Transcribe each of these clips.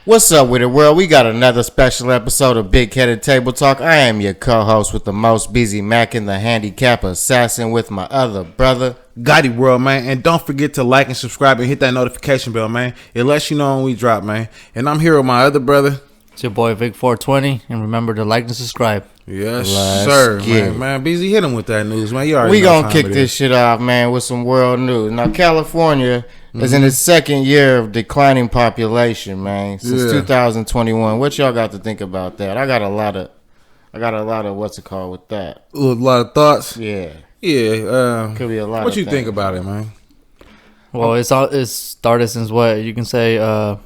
What's up with it, world? We got another special episode of Big Headed Table Talk. I am your co-host with the most, BZMAC and the handicap assassin with my other brother, Gotti World, man. And don't forget to like and subscribe and hit that notification bell, man. It lets you know when we drop, man. And I'm here with my other brother. It's your boy Vic420, and remember to like and subscribe. Yes, sir, man. BZ, hit him with that news, man. You already we gonna kick this shit off, man, with some world news. Now, California is in its second year of declining population, man, since 2021. What y'all got to think about that? I got a lot of what's it called with that. A lot of thoughts. Yeah. Could be a lot. What you think about it, man? Well, it's started since what you can say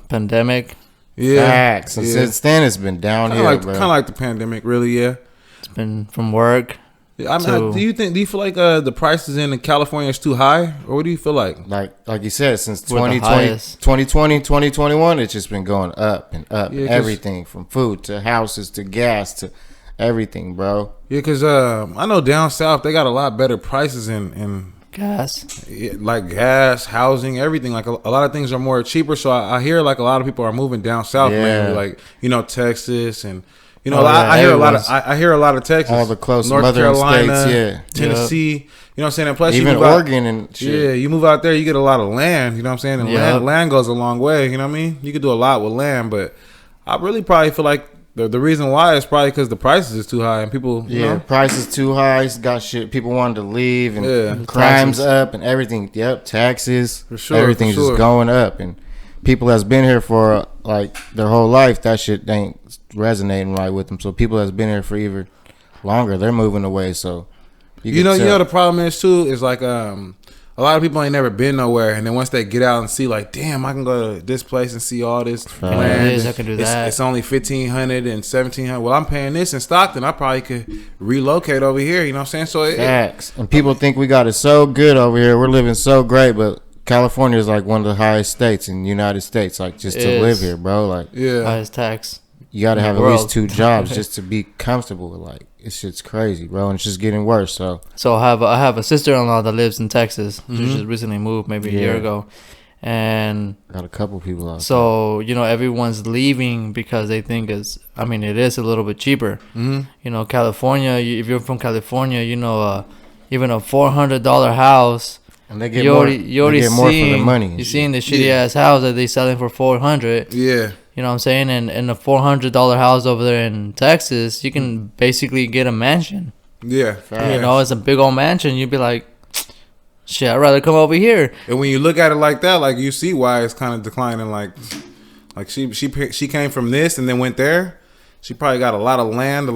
pandemic. Yeah. Facts. And since then, it's been downhill. Kind of like the pandemic, really. Yeah. It's been from work. I mean, do you feel like the prices in California is too high, or what do you feel like? Like you said, since 2020, 2021, it's just been going up and up. Yeah, everything from food to houses to gas to everything, bro. Yeah, because I know down south they got a lot better prices in gas, like gas, housing, everything. Like a lot of things are more cheaper. So I hear like a lot of people are moving down south, mainly, like Texas and. I hear a lot of Texas, all the close North Carolina, states, Tennessee. You know what I'm saying? And plus, even Oregon and shit. Yeah, you move out there, you get a lot of land. You know what I'm saying? And land goes a long way. You know what I mean? You could do a lot with land, but I really probably feel like the reason why is probably because the prices is too high and people. Prices too high. It's got shit. People wanted to leave and crimes up and everything. Yep, taxes. For sure, everything's just going up and people that's been here for like their whole life, that shit ain't resonating right with them. So people that's been here for even longer, they're moving away. So you know the problem is too is like a lot of people ain't never been nowhere, and then once they get out and see like, damn, I can go to this place and see all this land. I can do that. It's only $1,500 and $1,700. Well, I'm paying this in Stockton. I probably could relocate over here. You know what I'm saying? So facts. And people think we got it so good over here. We're living so great, but California is like one of the highest states in the United States. Like just to live here, bro. Like highest tax. You got to have at least 2 jobs just to be comfortable. Like it's shit's crazy, bro, and it's just getting worse. So I have a sister-in-law that lives in Texas. She just recently moved, maybe a year ago, and got a couple people out. So everyone's leaving because they think it is a little bit cheaper. California. If you're from California, even a $400 house. And they get more for the money. You're seeing the shitty ass house that they selling for $400. Yeah. You know what I'm saying? And in a $400 house over there in Texas, you can basically get a mansion. Yeah. It's a big old mansion. You'd be like, shit, I'd rather come over here. And when you look at it like that, like you see why it's kind of declining. Like she came from this and then went there. She probably got a lot of land,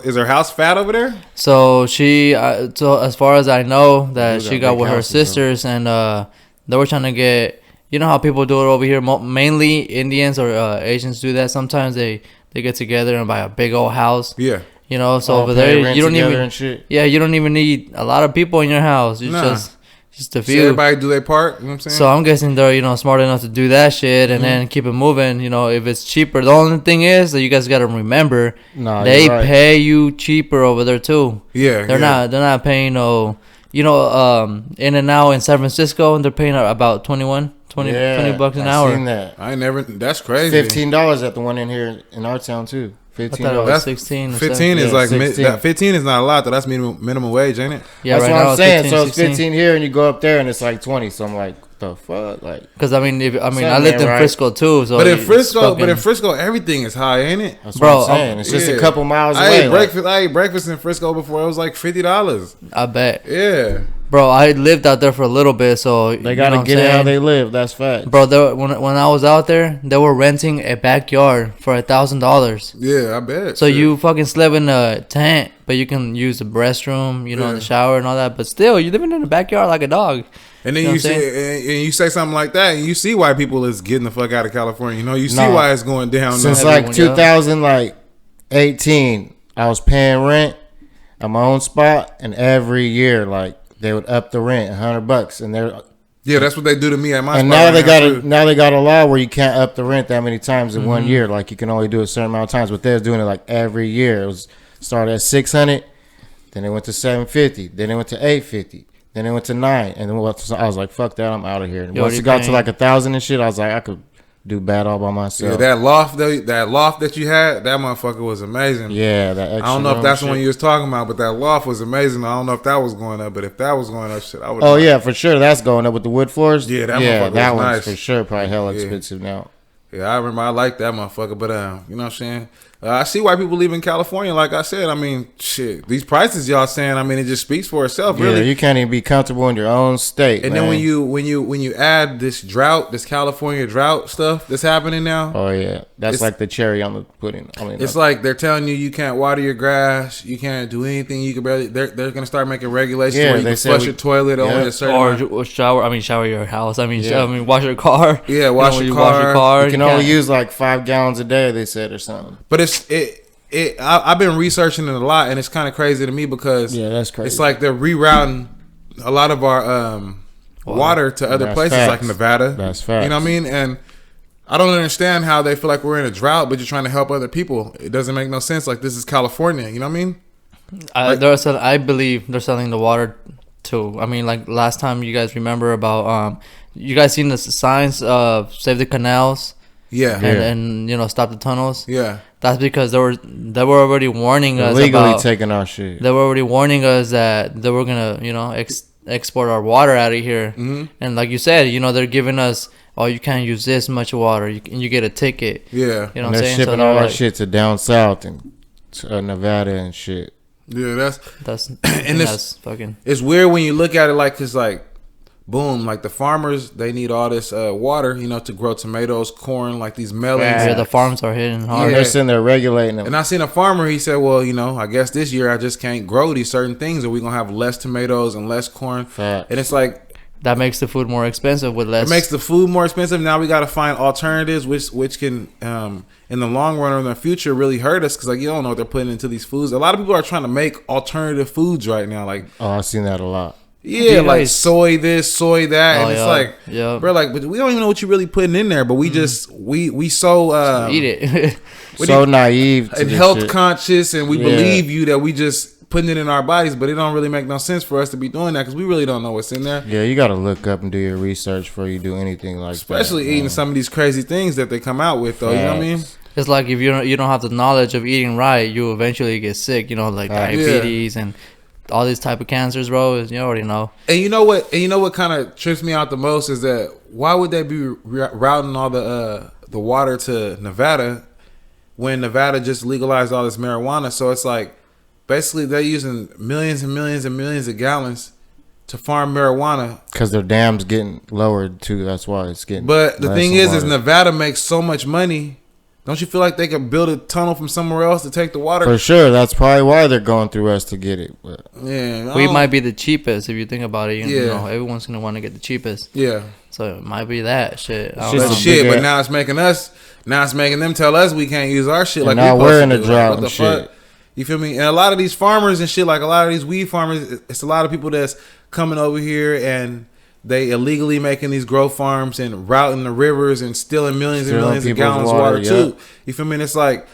is her house fat over there? So so as far as I know, that she got with her sisters, and they were trying to get, how people do it over here, mainly Indians or Asians do that. Sometimes they get together and buy a big old house. Yeah. So over there, you don't even need a lot of people in your house. It's just a few. So everybody do their part, you know what I'm saying? So I'm guessing they're, smart enough to do that shit and then keep it moving, if it's cheaper. The only thing is that you guys got to remember, they pay you cheaper over there too. Yeah. They're not paying In-N-Out in San Francisco, they're paying about 20 bucks an hour. I've seen that. That's crazy. $15 at the one in here in our town too. $15. That's 16. 15 is like 15 is not a lot though. That's minimum wage, ain't it? Yeah, that's what I'm saying. 15, so it's 15 here, and you go up there, and it's like 20. So I'm like, the fuck, like. Because I lived in Frisco too. So but in Frisco, everything is high, ain't it? That's what I'm saying. It's just a couple miles away. I ate breakfast in Frisco before. It was like $50. I bet. Yeah. Bro, I lived out there for a little bit, so they gotta get it how they live. That's fact, bro. When I was out there, they were renting a backyard for $1,000. Yeah, I bet. So you fucking slept in a tent, but you can use the restroom, the shower and all that. But still, you're living in the backyard like a dog. And then you say something like that, and you see why people is getting the fuck out of California. You see why it's going down. Since like 2018, I was paying rent at my own spot, and every year they would up the rent $100, and that's what they do to me at my spot. And now they got a law where you can't up the rent that many times in 1 year. Like you can only do a certain amount of times, but they're doing it like every year. It was started at $600, then it went to $750, then it went to $850, then it went to $9, and then I was like, fuck that, I'm out of here. And once it got to like $1,000 and shit, I was like, I could do bad all by myself. Yeah, that loft that you had, that motherfucker was amazing. Yeah, that extra I don't know if that's the one shit. you was talking about, but that loft was amazing. I don't know if that was going up, but if that was going up, shit, I would. Oh yeah, for sure, that's going up with the wood floors. Yeah, that one's nice. for sure probably hella expensive now. Yeah, I remember I liked that motherfucker, but you know what I'm saying? I see why people leave in California. Like I said, I mean, shit, these prices y'all saying, I mean, it just speaks for itself, really. Yeah, you can't even be comfortable in your own state. And man. then when you add this drought, this California drought stuff that's happening now. Oh yeah, that's like the cherry on the pudding. I mean, it's like they're telling you can't water your grass, you can't do anything. You can barely. They're gonna start making regulations where you can flush your toilet only a certain or shower. I mean, shower your house. I mean, wash your car. Yeah, wash your car. You can only use like 5 gallons a day. They said or something. But I've been researching it a lot, and it's kind of crazy to me because that's crazy. It's like they're rerouting a lot of our water to other places like Nevada. That's facts. You know what I mean? And I don't understand how they feel like we're in a drought, but you're trying to help other people. It doesn't make no sense. Like, this is California. You know what I mean? I believe they're selling the water too. I mean, like last time you guys remember about you guys seen the signs of save the canals. Yeah. And you know, stop the tunnels. Yeah. That's because they were already warning us illegally about taking our shit. They were already warning us that they were gonna, you know, export our water out of here. Mm-hmm. And like you said, you know, they're giving us, oh, you can't use this much water, and you get a ticket. Yeah. You know what I'm they're saying? shipping all that shit to down south and to Nevada and shit. Yeah, that's fucking. It's weird when you look at it like, cause like, boom, like the farmers, they need all this water, you know, to grow tomatoes, corn, like these melons. Yeah, the farms are hitting hard. They're sitting there regulating them. And I seen a farmer, he said, well, you know, I guess this year I just can't grow these certain things, or we're going to have less tomatoes and less corn. Fact. And it's like, that makes the food more expensive with less. It makes the food more expensive. Now we got to find alternatives, which can, in the long run or in the future, really hurt us, because like you don't know what they're putting into these foods. A lot of people are trying to make alternative foods right now. Like, oh, I've seen that a lot. Yeah, like soy this, soy that, and it's like, bro, like, but we don't even know what you're really putting in there. But we just we so eat it, so naive and health conscious, and we believe you that we just putting it in our bodies, but it don't really make no sense for us to be doing that because we really don't know what's in there. Yeah, you got to look up and do your research before you do anything like especially that, eating some of these crazy things that they come out with, though. You know what I mean? It's like if you don't have the knowledge of eating right, you eventually get sick. You know, like diabetes and all these type of cancers, bro. You already know. And you know what kind of trips me out the most is that why would they be routing all the water to Nevada when Nevada just legalized all this marijuana? So it's like basically they're using millions and millions and millions of gallons to farm marijuana because their dam's getting lowered too. That's why it's getting. But the thing is Nevada makes so much money. Don't you feel like they could build a tunnel from somewhere else to take the water? For sure. That's probably why they're going through us to get it. But yeah, we might be the cheapest if you think about it. You know, everyone's gonna want to get the cheapest. Yeah. So it might be that shit. But now it's making us. Now it's making them tell us we can't use our shit. And like now we're in a drought like, and shit. You feel me? And a lot of these farmers and shit, like a lot of these weed farmers, it's a lot of people that's coming over here and they illegally making these grow farms and routing the rivers and stealing millions and millions of gallons of water too. You feel me? And it's like,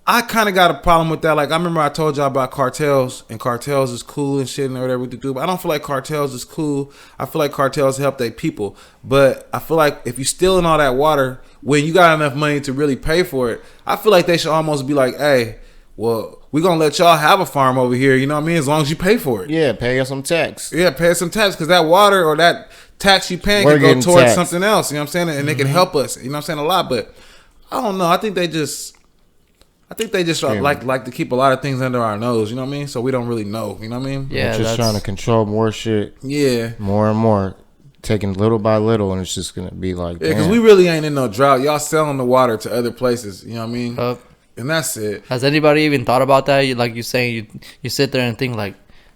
I kind of got a problem with that. Like, I remember I told y'all about cartels, and cartels is cool and shit and whatever to do. But I don't feel like cartels is cool. I feel like cartels help their people. But I feel like if you stealing all that water when you got enough money to really pay for it, I feel like they should almost be like, hey, well, we're going to let y'all have a farm over here, you know what I mean? As long as you pay for it. Yeah, pay us some tax. Yeah, pay us some tax, because that water or that tax you paying can go towards something else, you know what I'm saying? And they can help us, you know what I'm saying, a lot. But I don't know. I think they just like to keep a lot of things under our nose, you know what I mean? So we don't really know, you know what I mean? Yeah, just trying to control more shit. Yeah. More and more. Taking little by little, and it's just going to be like, yeah, because we really ain't in no drought. Y'all selling the water to other places, you know what I mean? And that's it. Has anybody even thought about that? Like you saying, you sit there and think like,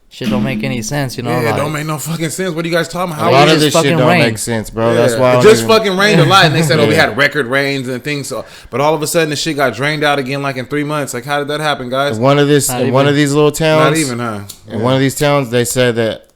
shit don't make any sense, you know? Yeah, like, don't make no fucking sense. What are you guys talking about? A lot of this shit don't make sense, bro. Yeah. That's why it just fucking rained a lot, and they said, oh, we had record rains and things. So, but all of a sudden, the shit got drained out again, like in 3 months. Like, how did that happen, guys? In one of these little towns, not even, huh? In one of these towns, they said that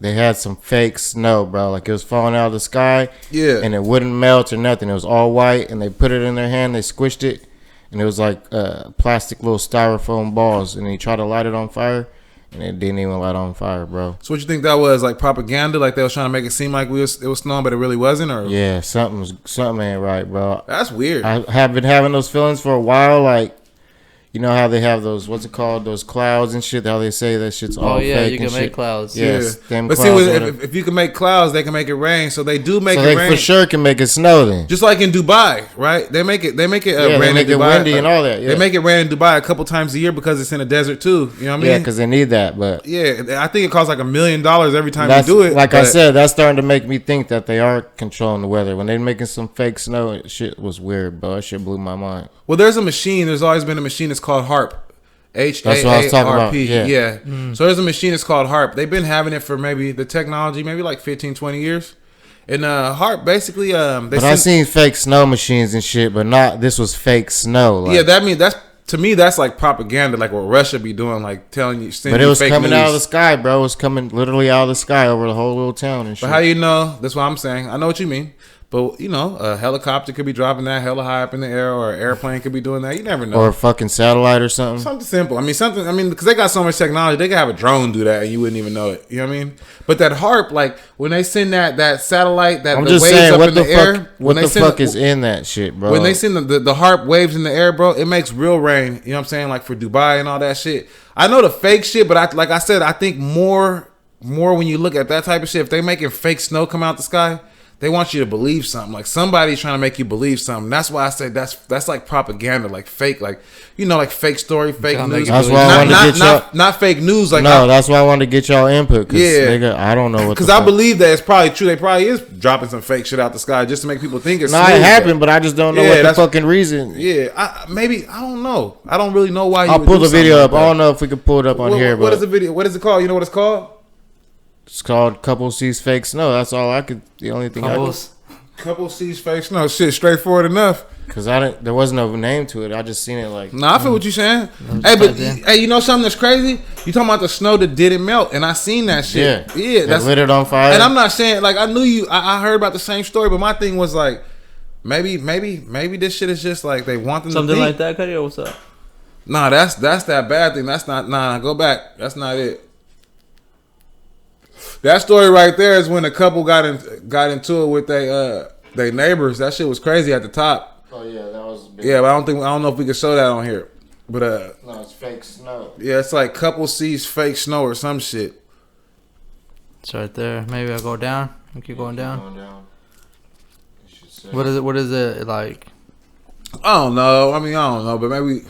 they had some fake snow, bro. Like, it was falling out of the sky, and it wouldn't melt or nothing. It was all white, and they put it in their hand, they squished it, and it was like plastic little styrofoam balls, and they tried to light it on fire. and it didn't even light on fire, bro. So what you think that was, like propaganda? Like they was trying to make it seem like it was snowing, but it really wasn't? Or yeah, something ain't right, bro. That's weird. I have been having those feelings for a while, like. You know how they have those, what's it called, those clouds and shit, how they say that shit's all fake. Oh, yeah, you can make clouds. Yes, yeah. But see, if you can make clouds, they can make it rain. So they do make it rain. For sure can make it snow then. Just like in Dubai, right? They make it rain in Dubai. They make it windy and all that. Yeah. They make it rain in Dubai a couple times a year because it's in a desert too. You know what I mean? Yeah, because they need that. But yeah, I think it costs like $1 million every time you do it. Like I said, that's starting to make me think that they are controlling the weather. When they're making some fake snow, shit was weird, bro. That shit blew my mind. Well, there's a machine. There's always been a machine that's called HARP. That's what I was talking about. Yeah. So there's a machine that's called HARP. They've been having it for maybe like 15, 20 years. And HARP basically I seen fake snow machines and shit, but not this was fake snow. Like, to me that's like propaganda, like what Russia be doing, like telling you. But it was coming out of the sky, bro. It was coming literally out of the sky over the whole little town and shit. But how you know? That's what I'm saying. I know what you mean. But, you know, a helicopter could be dropping that hella high up in the air, or an airplane could be doing that. You never know. Or a fucking satellite or something. Something simple. Because they got so much technology, they could have a drone do that and you wouldn't even know it. You know what I mean? But that HARP, like, when they send that satellite, that I'm just waves saying, up in the air. What the fuck is in that shit, bro? When they send the HARP waves in the air, bro, it makes real rain. You know what I'm saying? Like, for Dubai and all that shit. I know the fake shit, but like I said, I think more when you look at that type of shit, if they making fake snow come out the sky, they want you to believe something. Like somebody's trying to make you believe something. That's why I said that's like propaganda, like fake, like, you know, like fake story, fake news. That's why I wanted to get not fake news. Like that's why I wanted to get y'all input. Nigga, I don't know what. Because I believe that it's probably true. They probably is dropping some fake shit out the sky just to make people think it's. No, it happened, but I just don't know what the fucking reason. Yeah, I don't know. I don't really know why. I'll pull the video up. I don't know if we can pull it up on here. What is the video? What is it called? You know what it's called? It's called Couple Sees Fake Snow. That's all I could. The only thing Couple sees fake snow. Shit, straightforward enough. Cause there was no name to it. I just seen it like. Nah, I feel what you're saying. Hey, you know something that's crazy? You talking about the snow that didn't melt, and I seen that shit. Yeah, that's lit it on fire. And I'm not saying like I knew you. I heard about the same story, but my thing was like, maybe this shit is just like they want them something to like that. Cuddy, what's up? Nah, that's that bad thing. That's not. Nah, go back. That's not it. That story right there is when a couple got into it with they neighbors. That shit was crazy at the top. Oh yeah, that was big. Yeah, but I don't know if we can show that on here. But no, it's fake snow. Yeah, it's like couple sees fake snow or some shit. It's right there. Maybe I'll go down. I'll keep going down. What is it like? I don't know. I don't know, but maybe.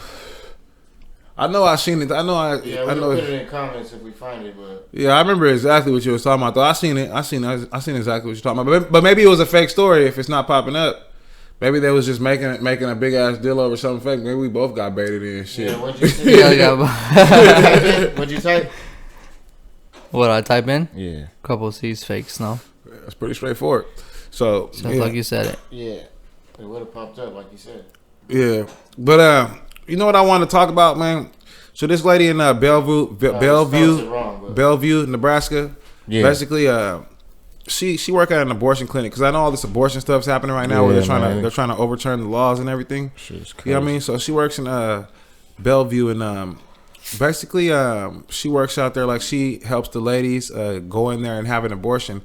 I know I seen it. I know we can put it in comments if we find it, but yeah, I remember exactly what you was talking about. Though I seen exactly what you're talking about. But maybe it was a fake story if it's not popping up. Maybe they was just making a big ass deal over something fake. Maybe we both got baited in shit. Yeah, what'd you say? What'd you type? What I type in? Yeah, couple sees fake snow. That's pretty straightforward. So like you said it. Yeah, it would have popped up like you said. Yeah, but you know what I want to talk about, man? So this lady in Bellevue, Nebraska. Yeah. Basically, she work at an abortion clinic because I know all this abortion stuff's happening right now where they're trying to overturn the laws and everything. Shit's crazy. You know what I mean? So she works in Bellevue and basically she works out there like she helps the ladies go in there and have an abortion.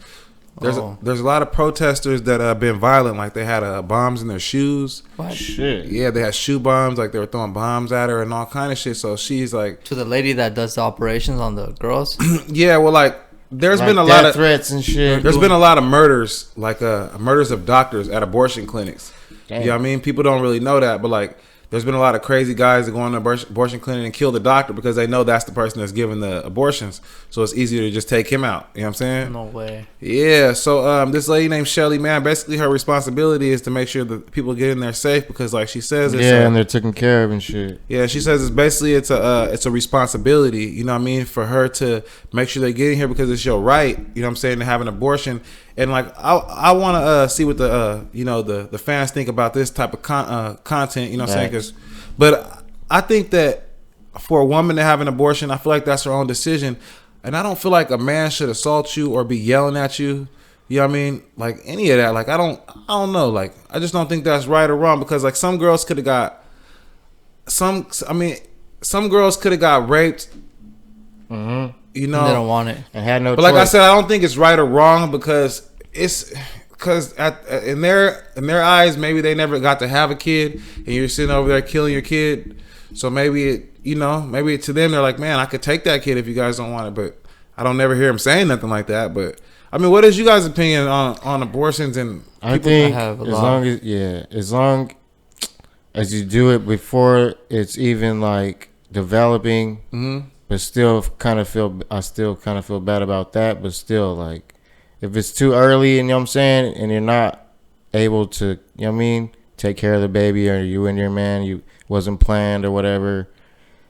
There's a lot of protesters that have been violent, like they had bombs in their shoes. What? Shit. Yeah, they had shoe bombs, like they were throwing bombs at her and all kind of shit. So she's like, to the lady that does the operations on the girls. Yeah, well, like there's been a lot of threats and shit. There's been a lot of murders, like murders of doctors at abortion clinics. Damn. You know what I mean? People don't really know that, but like there's been a lot of crazy guys that go in the abortion clinic and kill the doctor because they know that's the person that's giving the abortions. So it's easier to just take him out. You know what I'm saying? No way. Yeah. So this lady named Shelly, man, basically her responsibility is to make sure that people get in there safe because, like she says, it's, and they're taken care of and shit. Yeah, she says it's a responsibility. You know what I mean, for her to make sure they get in here because it's your right. You know what I'm saying, to have an abortion. And like I want to see what the fans think about this type of content. You know what I'm saying? But I think that for a woman to have an abortion, I feel like that's her own decision. And I don't feel like a man should assault you or be yelling at you. You know what I mean? Like any of that. Like I don't know. Like I just don't think that's right or wrong because like some girls could have got some girls could have got raped Mm-hmm. You know, they don't want it and had no. But choice. like I said, I don't think it's right or wrong because in their eyes, maybe they never got to have a kid, and you're sitting over there killing your kid. So maybe maybe to them they're like, man, I could take that kid if you guys don't want it. But I don't never hear them saying nothing like that. But I mean, what is you guys' opinion on abortions and? I think as long as you do it before it's even like developing, Mm-hmm. but I still kind of feel bad about that. But still, like, if it's too early, and you know what I'm saying, and you're not able to, you know what I mean, take care of the baby, or you and your man, you wasn't planned or whatever,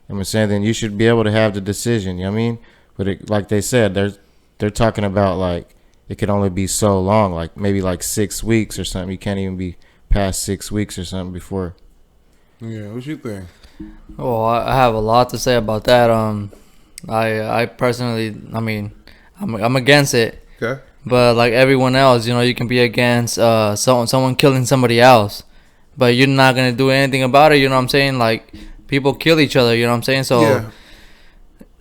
I'm saying, then you should be able to have the decision, you know what I mean? But like they said, they're talking about like it could only be so long, like maybe like 6 weeks or something. You can't even be past 6 weeks or something before. Yeah, what you think? Well, I have a lot to say about that. I personally, I mean, I'm against it. Okay. But like everyone else, you can be against someone killing somebody else, but you're not gonna do anything about it. You know what I'm saying? Like, people kill each other. You know what I'm saying? So Yeah.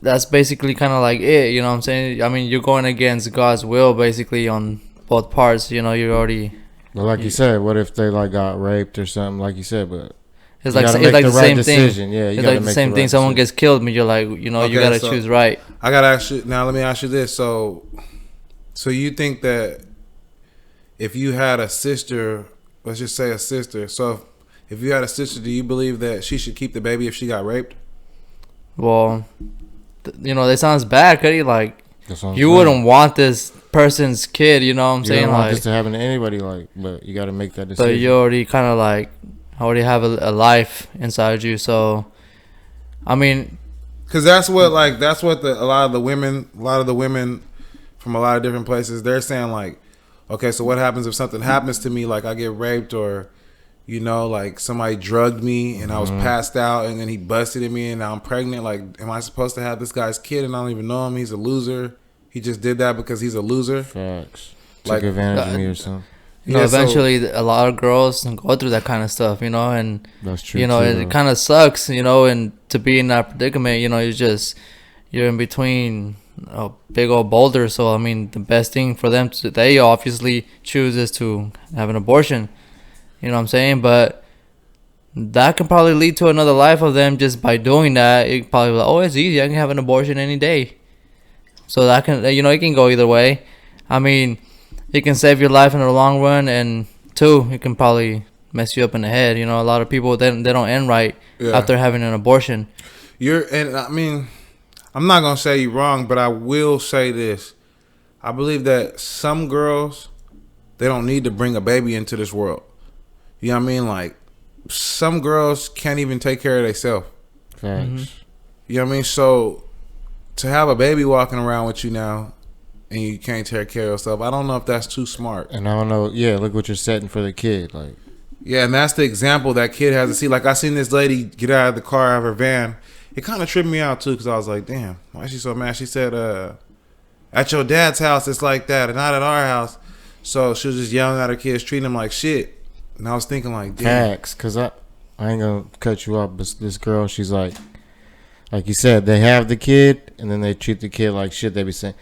that's basically kind of like it. You know what I'm saying? I mean, you're going against God's will basically on both parts. You already. But like you said, what if they like got raped or something? Like you said, but it's like the same thing. Yeah, it's like the same thing. Someone gets killed, but you're like, okay, you gotta choose right. I gotta ask you now. Let me ask you this. So you think that if you had a sister, let's just say a sister. So if you had a sister, do you believe that she should keep the baby if she got raped? Well, that sounds bad, Cuddy. Like, you saying. wouldn't want this person's kid. You know what I'm saying? You don't want like, this to happen to anybody. Like, but you got to make that decision. But you already kind of like already have a life inside you. So, I mean, because that's what a lot of the women from a lot of different places, they're saying like, okay, so what happens if something happens to me, like I get raped, or like somebody drugged me and I was passed out and then he busted at me and now I'm pregnant. Like, am I supposed to have this guy's kid and I don't even know him? He's a loser. He just did that because he's a loser. Facts. Like, took advantage of me or something. Eventually a lot of girls go through that kind of stuff, and that's true. It kind of sucks, and to be in that predicament, you're in between a big old boulder. So I mean, the best thing for them they obviously choose is to have an abortion. You know what I'm saying? But that can probably lead to another life of them just by doing that. It probably be like, oh, it's easy. I can have an abortion any day. So that can, it can go either way. I mean, it can save your life in the long run, and two, it can probably mess you up in the head. A lot of people, they don't end right after having an abortion. And I mean, I'm not gonna say you're wrong, but I will say this: I believe that some girls, they don't need to bring a baby into this world. You know what I mean? Like, some girls can't even take care of themselves. Facts. Mm-hmm. You know what I mean? So to have a baby walking around with you now and you can't take care of yourself, I don't know if that's too smart. And I don't know. Yeah, look what you're setting for the kid. Like, yeah, and that's the example that kid has to see. Like, I seen this lady get out of the car, out of her van. It kind of tripped me out too, because I was like, damn, why is she so mad? She said, at your dad's house it's like that and not at our house. So she was just yelling at her kids, treating them like shit. And I was thinking like, damn. Facts, because I ain't gonna cut you off, but this girl, she's like you said, they have the kid and then they treat the kid like shit. They be saying,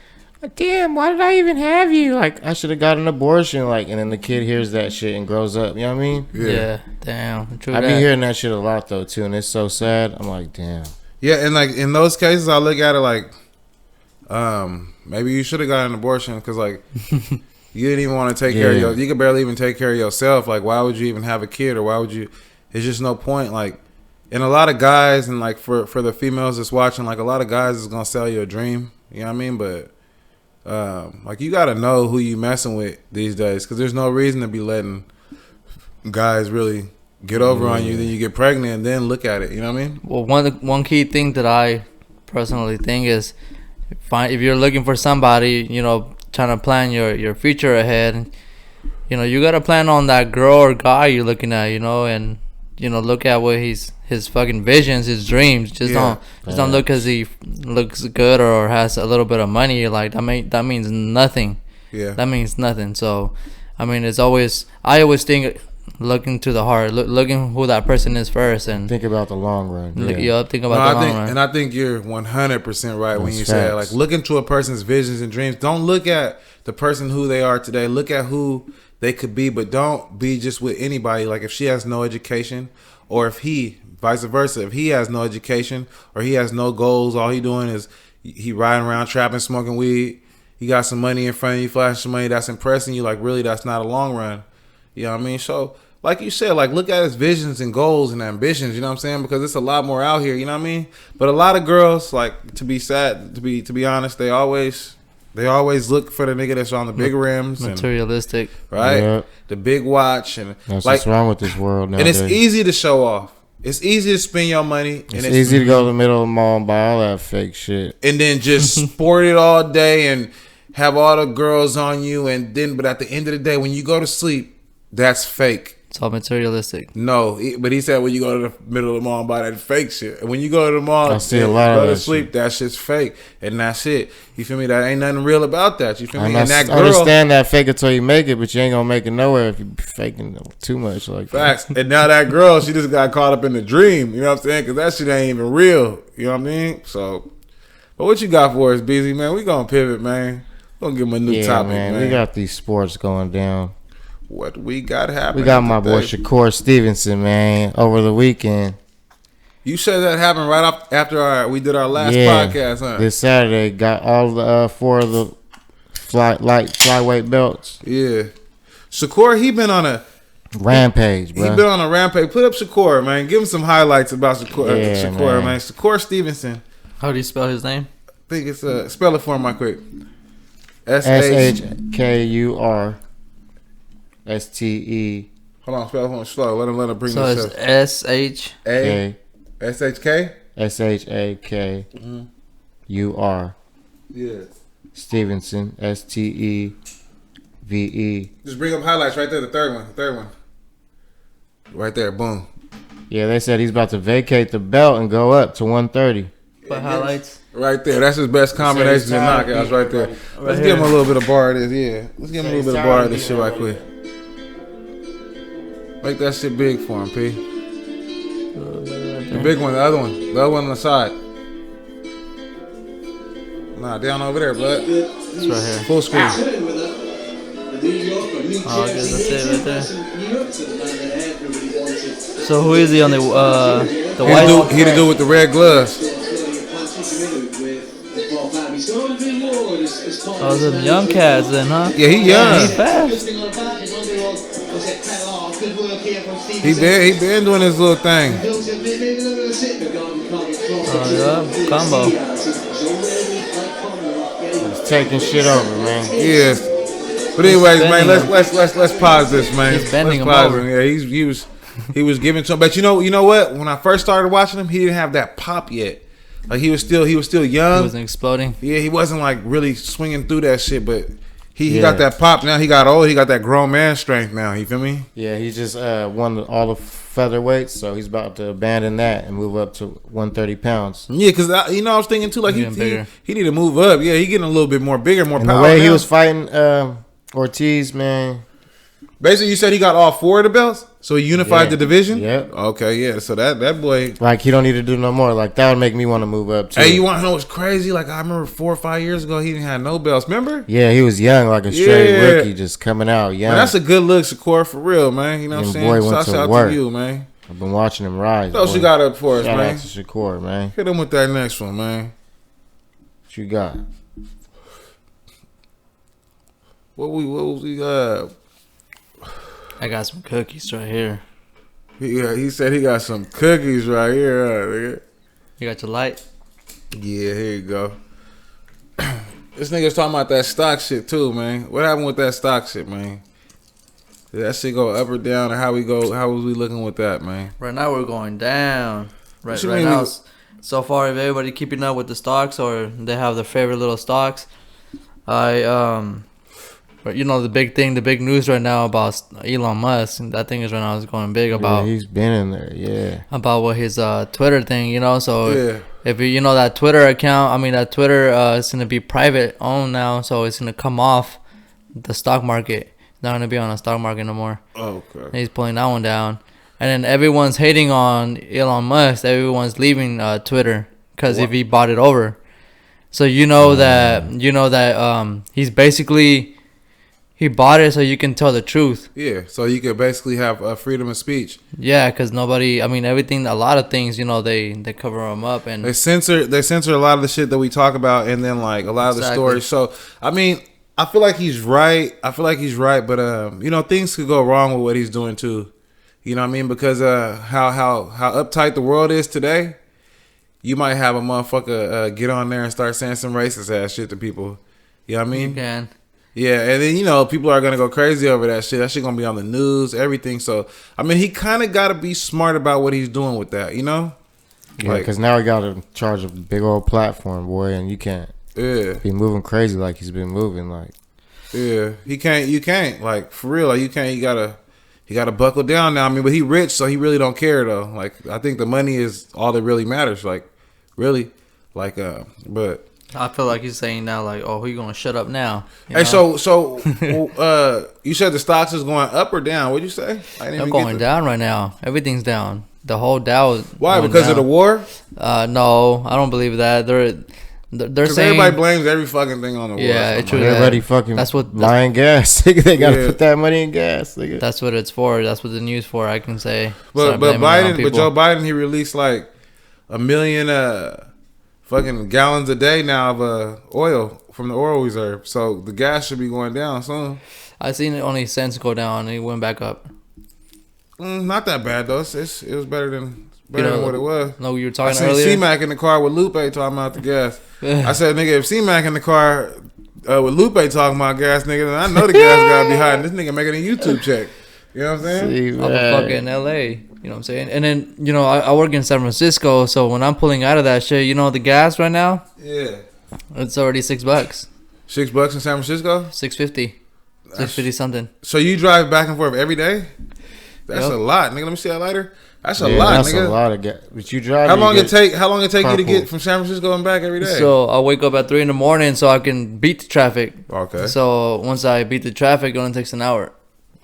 damn, why did I even have you? Like, I should have got an abortion. Like, and then the kid hears that shit and grows up. You know what I mean? Yeah. Damn. True. I be hearing that shit a lot though too, and it's so sad. I'm like, damn. Yeah, and like in those cases, I look at it like, maybe you should have got an abortion, because like you didn't even want to take care of you could barely even take care of yourself. Like, why would you even have a kid, or why would you? It's just no point. Like, and a lot of guys, and like for the females that's watching, like a lot of guys is gonna sell you a dream. You know what I mean? But like, you gotta know who you messing with these days, because there's no reason to be letting guys really get over on you, then you get pregnant, and then look at it. You know what I mean? Well, one key thing that I personally think is, if you're looking for somebody, trying to plan your future ahead, you gotta plan on that girl or guy you're looking at, and look at what his fucking visions, his dreams. Just don't look because he looks good or has a little bit of money. You're like, that means nothing. Yeah, that means nothing. So, I mean, I always think looking to the heart, looking who that person is first, and think about the long run. Think about the long run. And I think you're 100% right when you say like look into a person's visions and dreams. Don't look at the person who they are today. Look at who they could be, but don't be just with anybody. Like if she has no education, or if he, vice versa, if he has no education or he has no goals, all he doing is he riding around trapping, smoking weed. He got some money in front of you, flashing some money. That's impressing you. Like really, that's not a long run. You know what I mean? So like you said, like look at his visions and goals and ambitions. You know what I'm saying? Because it's a lot more out here. You know what I mean? But a lot of girls, like to be honest, they always look for the nigga that's on the big rims, materialistic, right? Yep. The big watch, and that's like, what's wrong with this world now. And it's easy to show off. It's easy to spend your money. It's easy to go to the middle of the mall and buy all that fake shit, and then just sport it all day and have all the girls on you, but at the end of the day, when you go to sleep, that's fake. It's all materialistic. No, but he said when you go to the middle of the mall and buy that fake shit. And when you go to the mall I see a lot go of to that sleep, shit. that shit's fake. And that's it. You feel me? That ain't nothing real about that. You feel me? I And that girl, understand that fake it till you make it, but you ain't gonna make it nowhere if you faking too much like facts. That. And now that girl, she just got caught up in the dream. You know what I'm saying? Because that shit ain't even real. You know what I mean? So, but what you got for us, BZ, man? We gonna pivot, man. We're gonna give him a new topic, man. We got these sports going down. What we got happening? We got my boy Shakur Stevenson, man, over the weekend. You said that happened right after we did our last podcast, huh? This Saturday, got all the 4 of the flyweight belts. Yeah. Shakur, he been on a rampage, bro. He been on a rampage. Put up Shakur, man. Give him some highlights about Shakur, man. Shakur Stevenson. How do you spell his name? I think it's spell it for him right quick. SHKUR STE. Hold on, spell it for him slow. Let him bring this up. So it's SHK SHAKUR. Yeah. Stevenson STEVE. Just bring up highlights right there. The third one. Right there. Boom. Yeah, they said he's about to vacate the belt and go up to 130. But highlights. Right there. That's his best combination of knockouts right there. Let's give him a little bit of bar of this. Yeah. Let's give him a little bit of bar of this shit right quick. Make that shit big for him, P. The big one, the other one on the side. Nah, down over there, bud. It's right here. Full screen. Oh, I guess that's it right there. So who is he on the white? He the dude with the red gloves. Oh, some young cats then, huh? Yeah, he young. Yeah, he fast. He been doing his little thing. Oh yeah, combo. He's taking shit over, man. Yes. But anyways, man, let's pause this, man. He's bending him over. Yeah, he was giving to him. But you know what? When I first started watching him, he didn't have that pop yet. Like he was still young. He wasn't exploding. Yeah, he wasn't like really swinging through that shit, but he got that pop now. He got old. He got that grown man strength now. You feel me? Yeah, he just won all the featherweights, so he's about to abandon that and move up to 130 pounds. Yeah, because I was thinking too, like he need to move up. Yeah, he getting a little bit more bigger, more power. The way he was fighting Ortiz, man. Basically, you said he got all 4 of the belts, so he unified the division. Yep. Okay, yeah. So that boy, like he don't need to do no more. Like that would make me want to move up too. Hey, you want to know what's crazy? Like I remember 4 or 5 years ago, he didn't have no belts. Remember? Yeah, he was young, like a straight rookie, just coming out young. Man, that's a good look, Shakur, for real, man. You know what I'm saying? Boy went Shout out work. to you, man. I've been watching him rise. What else you got up for us, Shout man? out to Shakur, man. Hit him with that next one, man. What you got? What we got? I got some cookies right here. He said he got some cookies right here. You got your light? Yeah, here you go. This nigga's talking about that stock shit too, man. What happened with that stock shit, man? Did that shit go up or down, or how was we looking with that, man? Right now we're going down. Right now, so far, if everybody keeping up with the stocks or they have their favorite little stocks, but you know the big news right now about Elon Musk, and that thing is right now is going big about. Yeah, he's been in there, about what his Twitter thing, you know. So if you know that Twitter account, that Twitter is gonna be private owned now, so it's gonna come off the stock market. not gonna be on the stock market no more. Oh, okay. And he's pulling that one down, and then everyone's hating on Elon Musk. Everyone's leaving Twitter because if he bought it over. So you know that he's basically he bought it so you can tell the truth. Yeah, so you could basically have freedom of speech. Yeah, because nobody. I mean, everything. A lot of things. You know, they cover them up and they censor a lot of the shit that we talk about, and then like a lot of the stories. So I mean, I feel like he's right. But you know, things could go wrong with what he's doing too. You know what I mean? Because how uptight the world is today, you might have a motherfucker get on there and start saying some racist ass shit to people. You know what I mean? You can. Yeah, and then, you know, people are going to go crazy over that shit. That shit going to be on the news, everything. So, I mean, he kind of got to be smart about what he's doing with that, you know? Yeah, because now he got to charge a big old platform, boy, and you can't be moving crazy like he's been moving. Like, yeah, you can't. Like, for real, like, you can't. You got to buckle down now. I mean, but he rich, so he really don't care, though. Like, I think the money is all that really matters. Like, really. Like, but... I feel like he's saying now, like, "Oh, he gonna shut up now." Hey, so you said the stocks is going up or down? What'd you say? They're going down right now. Everything's down. The whole Dow is. Why? Because down. Of the war? No, I don't believe that. They're saying everybody blames every fucking thing on the war. Yeah, it's true. Everybody fucking buying gas. They gotta put that money in gas. That's what it's for. That's what the news for. I can say. But Joe Biden, he released like 1 million fucking gallons a day now of oil from the oil reserve. So the gas should be going down soon. I seen it only cents go down and it went back up. Not that bad though. It was better than what it was. No, you were talking earlier. I seen earlier. CMAC in the car with Lupe talking about the gas. I said, nigga, if CMAC in the car with Lupe talking about gas, nigga, then I know the gas gotta be high. And this nigga making a YouTube check. You know what I'm saying? I'm fucking LA. You know what I'm saying? And then, you know, I work in San Francisco, so when I'm pulling out of that shit, you know, the gas right now? Yeah. It's already $6. $6 in San Francisco? $6.50. $6.50 something. So you drive back and forth every day? That's a lot, nigga. Let me see that lighter. That's a lot, that's nigga. That's a lot of gas. But you drive. How long it take you to get from San Francisco and back every day? So I wake up at 3 a.m. so I can beat the traffic. Okay. So once I beat the traffic, it only takes an hour.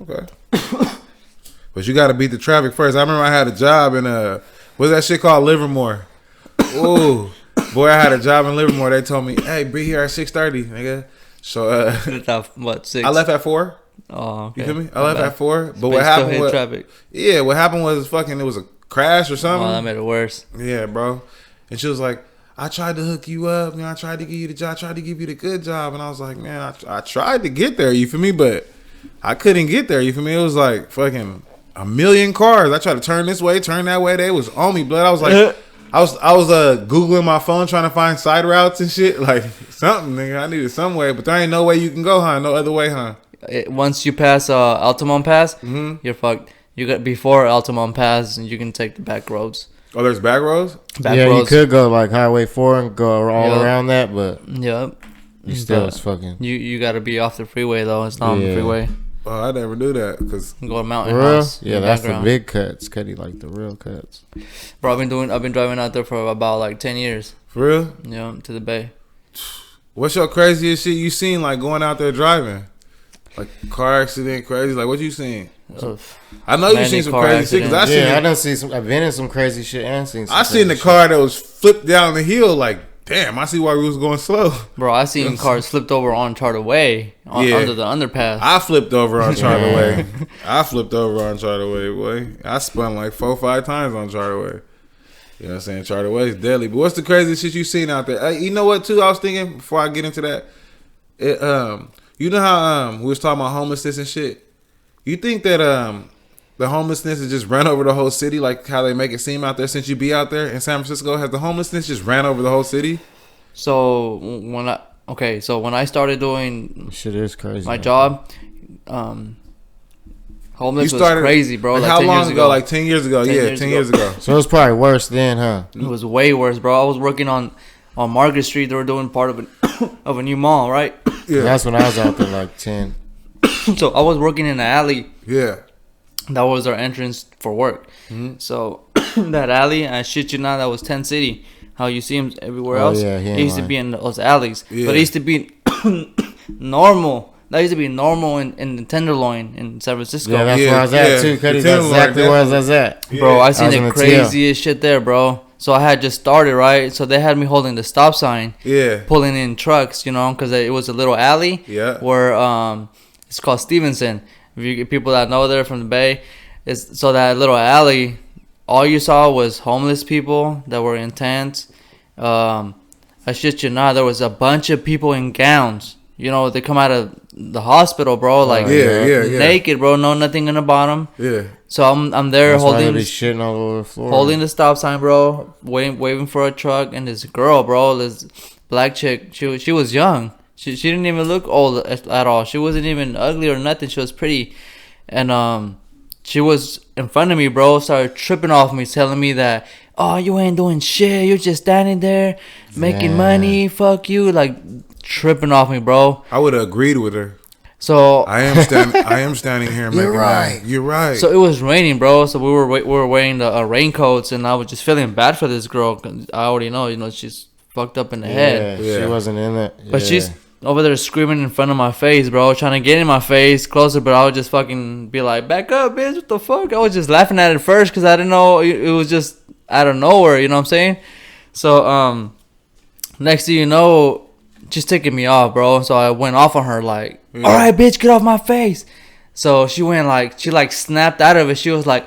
Okay. But you got to beat the traffic first. I remember I had a job in what's that shit called, Livermore. Ooh, boy, I had a job in Livermore. They told me, "Hey, be here at 6:30, nigga." So what 6? I left at 4. Oh, okay. You feel me? I left at 4. But what happened was traffic. Yeah, what happened was it was a crash or something. Oh, that made it worse. Yeah, bro. And she was like, "I tried to hook you up, you know, I tried to give you the job, I tried to give you the good job." And I was like, "Man, I tried to get there, you feel me? But I couldn't get there, you feel me? It was like fucking 1 million cars. I tried to turn this way, turn that way. They was on me, blood. I was like, I was Googling my phone trying to find side routes and shit. Like something, nigga. I needed some way, but there ain't no way you can go, huh? No other way, huh? Once you pass Altamont Pass, you're fucked. You got before Altamont Pass, and you can take the back roads. Oh, there's back roads? You could go like Highway 4 and go all around that, but you still it's fucking. You got to be off the freeway though. It's not on the freeway. Oh, I never do that because go to Mountain House. Yeah, that's the big cuts. Cuddy like the real cuts. Bro, I've been driving out there for about like 10 years. For real? Yeah, to the Bay. What's your craziest shit you seen like going out there driving? Like car accident, crazy. Like what you seen? I know you seen some crazy shit. Cause I've been in some crazy shit and seen. I seen the car that was flipped down the hill. Like, damn, I see why we was going slow. Bro, I seen cars flipped over on Charter Way under the underpass. I flipped over on Charter Way. Boy. I spun like 4 or 5 times on Charter Way. You know what I'm saying? Charter Way is deadly. But what's the craziest shit you seen out there? You know what, too? I was thinking before I get into that. You know how we was talking about homelessness and shit? You think that the homelessness has just ran over the whole city, like how they make it seem out there since you be out there in San Francisco? Has the homelessness just ran over the whole city? So when I started doing shit is crazy. My job, homeless was crazy, bro. Like how long ago? Like 10 years ago. 10 years ago. So it was probably worse then, huh? It was way worse, bro. I was working on Market Street. They were doing part of a new mall, right? Yeah. That's when I was out there like 10. So I was working in an alley. Yeah. That was our entrance for work. Mm-hmm. So that alley, I shit you not, that was 10 City. How you see them everywhere else. Yeah, it used to be in those alleys. Yeah. But it used to be normal That used to be normal in the Tenderloin in San Francisco. Yeah, that's where I was at too. Cuddy, that's exactly where I was at. Bro, I seen the craziest shit there, bro. So I had just started, right? So they had me holding the stop sign. Yeah. Pulling in trucks, you know, because it was a little alley. Yeah. Where it's called Stevenson. If you people that know there from the Bay, so that little alley, all you saw was homeless people that were in tents. I shit you not, there was a bunch of people in gowns. You know, they come out of the hospital, bro, like naked, bro, no nothing in the bottom. Yeah. So I'm there. That's holding shitting all over the floor. Holding the stop sign, bro, waving for a truck, and this girl, bro, this black chick, she was young. She didn't even look old at all. She wasn't even ugly or nothing. She was pretty, and she was in front of me, bro. Started tripping off me, telling me that, oh, you ain't doing shit. You're just standing there making money. Fuck you, like tripping off me, bro. I would have agreed with her. So I am standing here. You're right. You're right. So it was raining, bro. So we were wearing the raincoats, and I was just feeling bad for this girl. Cause I already know, you know, she's fucked up in the head. Yeah, she wasn't in it. But she's over there screaming in front of my face, bro, trying to get in my face closer. But I would just fucking be like, "Back up, bitch! What the fuck?" I was just laughing at it first because I didn't know it was just out of nowhere. You know what I'm saying? So next thing you know, she's taking me off, bro. So I went off on her like, all right, bitch, get off my face. So she went like, she like snapped out of it. She was like,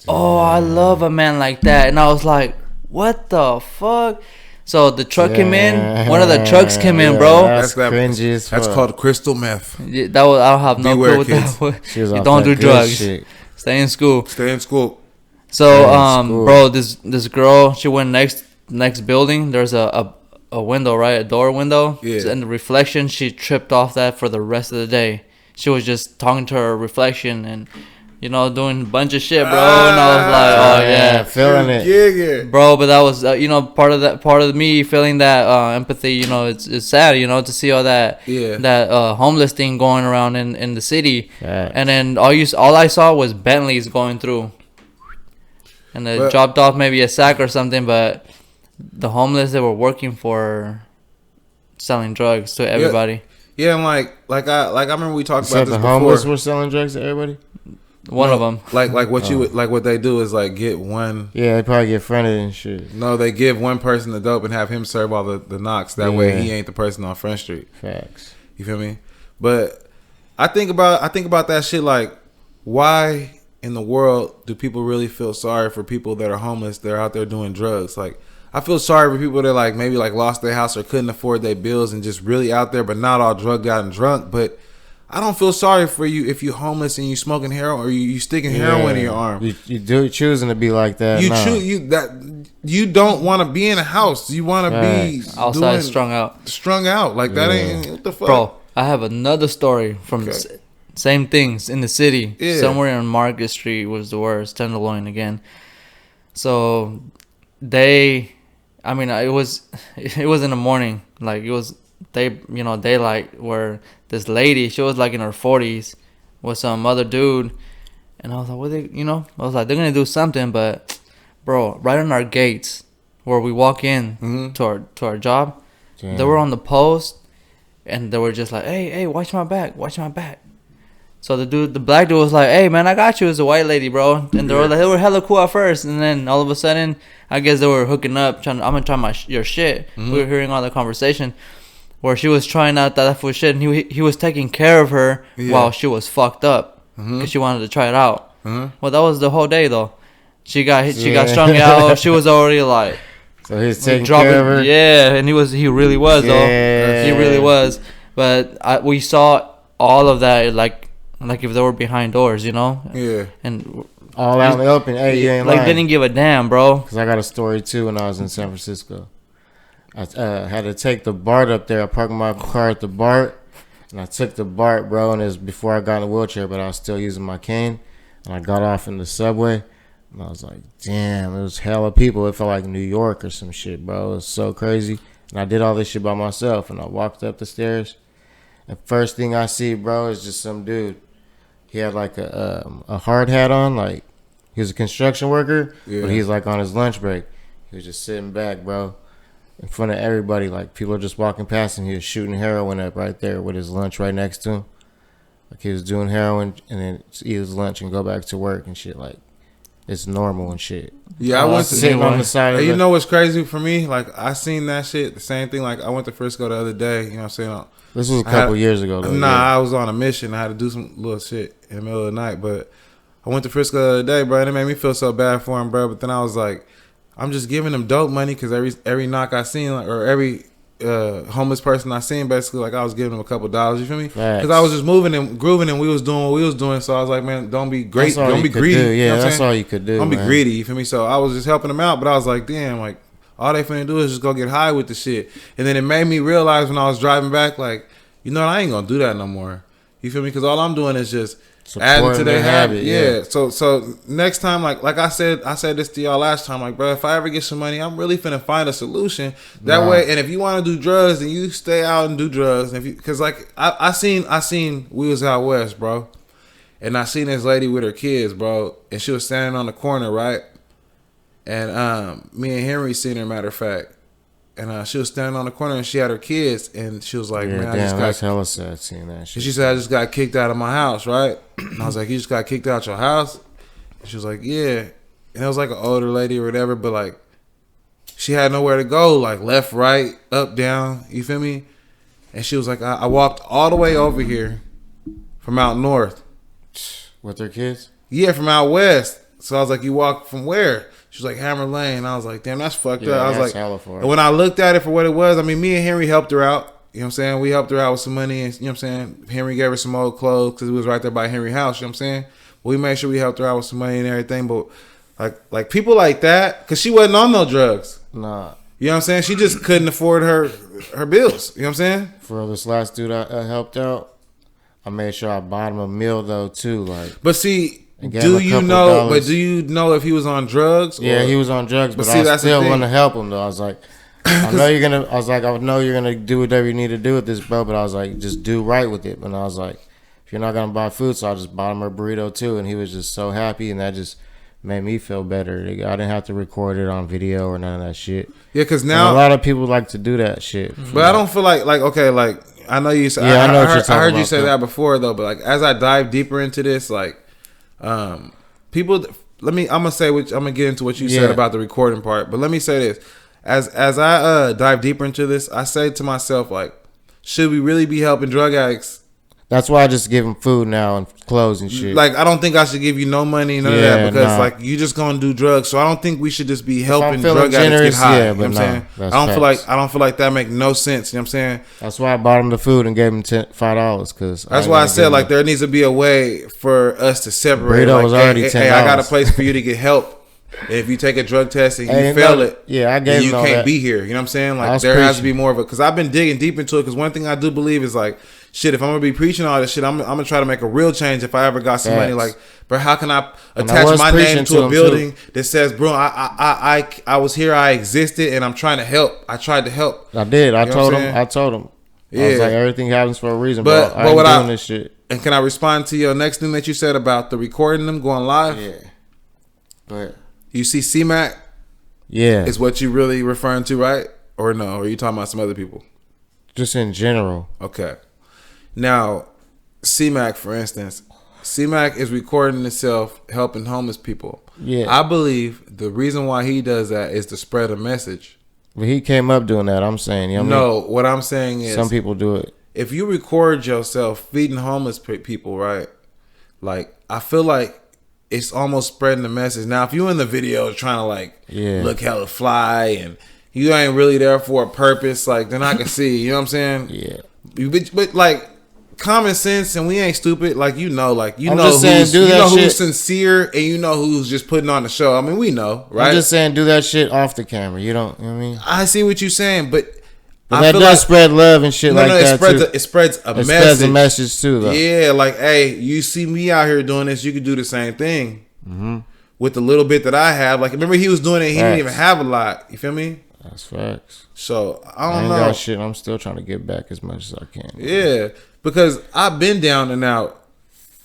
oh, I love a man like that. And I was like, what the fuck? So the truck came in. One of the trucks came in, bro. That's cringy as fuck. That's called crystal meth. Yeah, that was, I don't have no clue what that was. You don't do drugs. Shit. Stay in school. Stay in school. So bro, this girl, she went next building. There's a window, right? A door window. Yeah. And the reflection, she tripped off that for the rest of the day. She was just talking to her reflection and, you know, doing a bunch of shit, bro. And I was like, oh yeah, feeling it, yeah. Bro. But that was, you know, part of me feeling that empathy. You know, it's sad, you know, to see all that homeless thing going around in the city. Yeah. And then all I saw was Bentleys going through, and they dropped off maybe a sack or something, but the homeless, they were working for selling drugs to everybody. Yeah, and like I remember we talked about this before. The homeless were selling drugs to everybody. One of them. Like what you would, like what they do is like get one. Yeah, they probably get fronted and shit. No, they give one person the dope and have him serve all the knocks. That way he ain't the person on Front Street. Facts. You feel me? But I think about that shit. Like, why in the world do people really feel sorry for people that are homeless? They're out there doing drugs. Like, I feel sorry for people that like maybe like lost their house or couldn't afford their bills and just really out there, but not all drugged out and drunk. But I don't feel sorry for you if you're homeless and you smoking heroin or you sticking heroin in your arm. You choosing to be like that. You don't want to be in a house. You want to be outside, strung out. Like that ain't what the fuck. Bro, I have another story from same things in the city. Yeah. Somewhere on Market Street was the worst. Tenderloin again. So it was in the morning. Like it was daylight, where this lady, she was like in her 40s with some other dude, and I was like, they're gonna do something, but bro, right on our gates where we walk in to our job, they were on the post, and they were just like, hey, watch my back. So the black dude was like, hey man, I got you. It's a white lady, bro. And they were hella cool at first, and then all of a sudden, I guess they were hooking up, I'm gonna try your shit. We were hearing all the conversation where she was trying out that fool shit, and he was taking care of her while she was fucked up because she wanted to try it out. Well, that was the whole day though. She got strung out. She was already like, so he's taking care of her. Yeah, and he really was though. He really was. But we saw all of that like if they were behind doors, you know. Yeah. And all out in the open. Hey, you ain't lying. They didn't give a damn, bro. Because I got a story too when I was in San Francisco. I had to take the BART up there. I parked my car at the BART, and I took the BART, bro. And it was before I got in a wheelchair, but I was still using my cane. And I got off in the subway, and I was like, damn, it was hella people. It felt like New York or some shit, bro. It was so crazy. And I did all this shit by myself, and I walked up the stairs, and first thing I see, bro, is just some dude. He had like a hard hat on, like he was a construction worker, but he's like on his lunch break. He was just sitting back, bro. in front of everybody. Like, people are just walking past him. He was shooting heroin up right there with his lunch right next to him. Like, he was doing heroin and then eat his lunch and go back to work and shit. Like, it's normal and shit. Yeah, I went to sitting on the side of you know what's crazy for me? Like, I seen that shit, the same thing. Like, I went to Frisco the other day, you know what I'm saying? This was a couple years ago, though. I was on a mission. I had to do some little shit in the middle of the night. But I went to Frisco the other day, bro, and it made me feel so bad for him, bro. But then I was like, I'm just giving him dope money because every knock I seen, like, or every homeless person I seen, basically, like, I was giving him a couple dollars. You feel me? Because I was just moving and grooving, and we was doing what we was doing. So I was like, man, don't be great, don't be greedy. Yeah, you know that's all you could do. Don't be greedy. You feel me? So I was just helping him out, but I was like, damn, like, all they finna do is just go get high with the shit. And then it made me realize when I was driving back, like, you know, I ain't gonna do that no more. You feel me? Because all I'm doing is just adding to their habit. Yeah. So next time, like I said this to y'all last time, like, bro, if I ever get some money, I'm really finna find a solution that way. And if you want to do drugs, then you stay out and do drugs. And because like I seen we was out west, bro, and I seen this lady with her kids, bro, and she was standing on the corner, right? And me and Henry seen her, matter of fact. And she was standing on the corner and she had her kids and she was like, man, I just got... that's hella sad seeing that shit. She said, I just got kicked out of my house, right? And I was like, you just got kicked out your house? And she was like, yeah. And it was like an older lady or whatever, but like, she had nowhere to go, like left, right, up, down, you feel me? And she was like, I walked all the way over here from out north. With their kids? Yeah, from out west. So I was like, you walked from where? She was like, Hammer Lane. I was like, damn, that's fucked up. I was like, and when I looked at it for what it was, I mean, me and Henry helped her out. You know what I'm saying? We helped her out with some money. And, you know what I'm saying? Henry gave her some old clothes because it was right there by Henry's house. You know what I'm saying? We made sure we helped her out with some money and everything. But like people like that, because she wasn't on no drugs. Nah. You know what I'm saying? She just couldn't afford her bills. You know what I'm saying? For this last dude I helped out, I made sure I bought him a meal, though, too. Like, but see... Do you know if he was on drugs? Yeah, he was on drugs, but I still want to help him though. I was like, I know you're gonna do whatever you need to do with this, bro. But I was like, just do right with it. And I was like, if you're not gonna buy food, so I just bought him a burrito too, and he was just so happy, and that just made me feel better. I didn't have to record it on video or none of that shit. Yeah, because now and a lot of people like to do that shit. But I don't feel like okay, like I know you said. Yeah, I heard you say that before though. But like as I dive deeper into this, like. People, I'm gonna get into what you said about the recording part, but let me say this: as I dive deeper into this, I say to myself, like, should we really be helping drug addicts? That's why I just give them food now and clothes and shit. Like, I don't think I should give you no money, none of that, because like you just gonna do drugs. So I don't think we should just be helping drug addicts get high. Yeah, you know what I'm saying? I don't feel like that make no sense. You know what I'm saying? That's why I bought him the food and gave him $5 because that's why I said like there needs to be a way for us to separate. Burrito like, was already $10. Hey, I got a place for you to get help. If you take a drug test and you fail it, I gave you can't be here. You know what I'm saying? Like there has to be more of it. Because I've been digging deep into it. Because one thing I do believe is like, shit, if I'm gonna be preaching all this shit, I'm gonna try to make a real change. If I ever got some money, like, bro, how can I attach my name to a building that says, bro, I was here, I existed, and I'm trying to help. I tried to help. I did. I told him. Yeah. I was like, everything happens for a reason, but I ain't doing this shit. And can I respond to your next thing that you said about the recording them going live? Yeah. Go ahead. You see CMAC? Yeah. Is what you really referring to, right? Or no? Or are you talking about some other people? Just in general. Okay. Now, CMAC, for instance, CMAC is recording itself helping homeless people. Yeah. I believe the reason why he does that is to spread a message. But he came up doing that, I'm saying. You know what I mean? What I'm saying is... some people do it. If you record yourself feeding homeless people, right? Like, I feel like it's almost spreading the message. Now, if you in the video trying to like look hella fly and you ain't really there for a purpose, like then I can see, you know what I'm saying? Yeah. But like common sense, and we ain't stupid. Like you know who's sincere and you know who's just putting on the show. I mean, we know, right? I'm just saying, do that shit off the camera. You know what I mean? I see what you're saying, but that does spread love and shit that too. It spreads a message. It spreads a message too, though. Yeah, like, hey, you see me out here doing this, you could do the same thing with the little bit that I have. Like, remember he was doing it, he didn't even have a lot. You feel me? That's facts. So I ain't know. Got shit. I'm still trying to get back as much as I can. Yeah, because I've been down and out.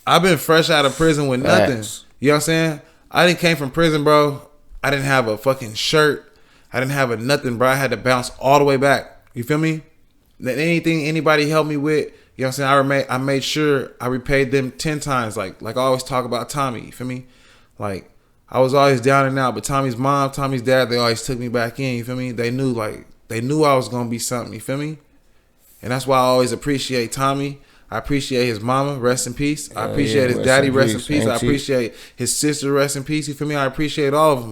I've been fresh out of prison with nothing. You know what I'm saying? I didn't came from prison, bro. I didn't have a fucking shirt. I didn't have a nothing, bro. I had to bounce all the way back. You feel me? That anything anybody helped me with, you know what I'm saying? I made sure I repaid them 10 times. Like I always talk about Tommy. You feel me? Like I was always down and out, but Tommy's mom, Tommy's dad, they always took me back in. You feel me? They knew I was gonna be something. You feel me? And that's why I always appreciate Tommy. I appreciate his mama, rest in peace. I appreciate his daddy, rest in peace. I appreciate his sister, rest in peace. You feel me? I appreciate all of them.